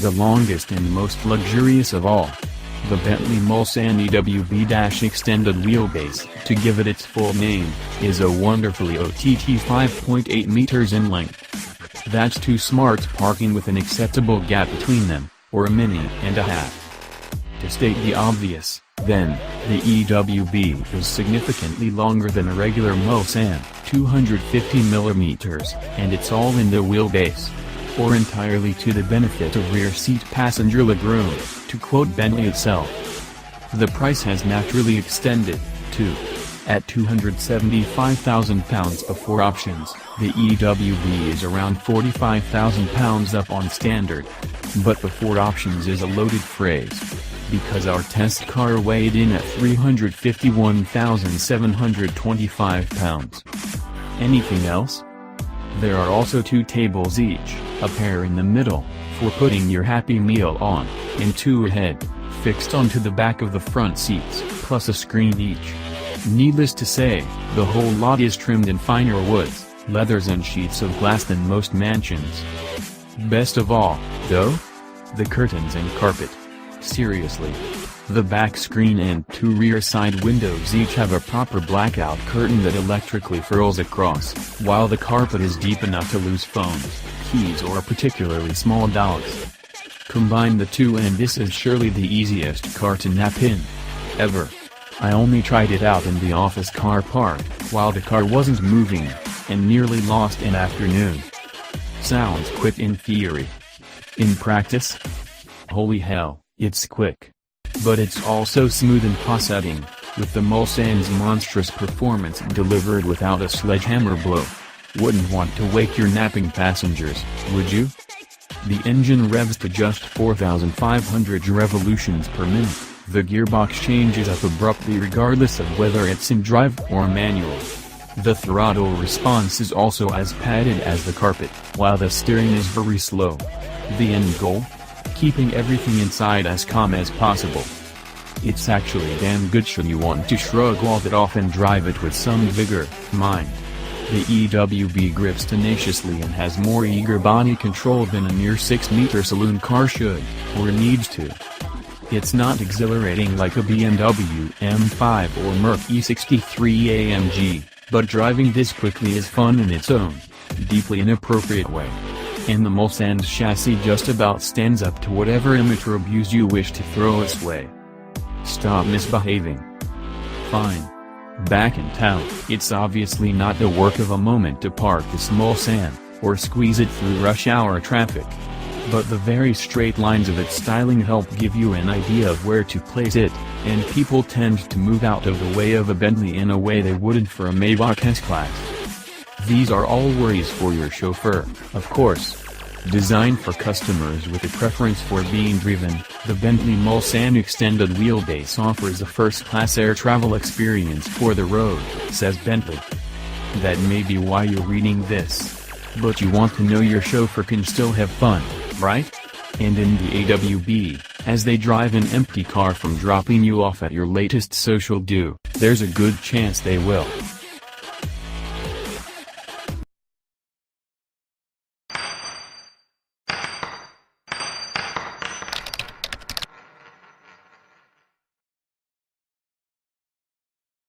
the longest and most luxurious of all. The Bentley Mulsanne EWB-extended wheelbase, to give it its full name, is a wonderfully OTT 5.8 meters in length. That's two smart parking with an acceptable gap between them, or a mini and a half. To state the obvious, then, the EWB is significantly longer than a regular Mulsanne, 250 mm, and it's all in the wheelbase. Or entirely to the benefit of rear seat passenger legroom, to quote Bentley itself. The price has naturally extended, too. At £275,000 before options, the EWB is around £45,000 up on standard. But before options is a loaded phrase. Because our test car weighed in at 351,725 pounds. Anything else? There are also two tables each, a pair in the middle, for putting your Happy Meal on, and two ahead, fixed onto the back of the front seats, plus a screen each. Needless to say, the whole lot is trimmed in finer woods, leathers and sheets of glass than most mansions. Best of all, though? The curtains and carpet. Seriously. The back screen and two rear side windows each have a proper blackout curtain that electrically furls across, while the carpet is deep enough to lose phones, keys or particularly small dogs. Combine the two and this is surely the easiest car to nap in. Ever. I only tried it out in the office car park, while the car wasn't moving, and nearly lost an afternoon. Sounds quick in theory. In practice? Holy hell, it's quick. But it's also smooth in setting, with the Mulsanne's monstrous performance delivered without a sledgehammer blow. Wouldn't want to wake your napping passengers, would you? The engine revs to just 4,500 revolutions per minute, the gearbox changes up abruptly regardless of whether it's in drive or manual. The throttle response is also as padded as the carpet, while the steering is very slow. The end goal? Keeping everything inside as calm as possible. It's actually damn good should you want to shrug all that off and drive it with some vigor, mind. The EWB grips tenaciously and has more eager body control than a mere 6-meter saloon car should, or needs to. It's not exhilarating like a BMW M5 or Merc E63 AMG, but driving this quickly is fun in its own, deeply inappropriate way. And the Mulsanne's chassis just about stands up to whatever immature abuse you wish to throw its way. Stop misbehaving. Fine. Back in town, it's obviously not the work of a moment to park this Mulsanne, or squeeze it through rush hour traffic. But the very straight lines of its styling help give you an idea of where to place it, and people tend to move out of the way of a Bentley in a way they wouldn't for a Maybach S-Class. These are all worries for your chauffeur, of course. Designed for customers with a preference for being driven, the Bentley Mulsanne extended wheelbase offers a first-class air travel experience for the road, says Bentley. That may be why you're reading this. But you want to know your chauffeur can still have fun, right? And in the AWB, as they drive an empty car from dropping you off at your latest social do, there's a good chance they will.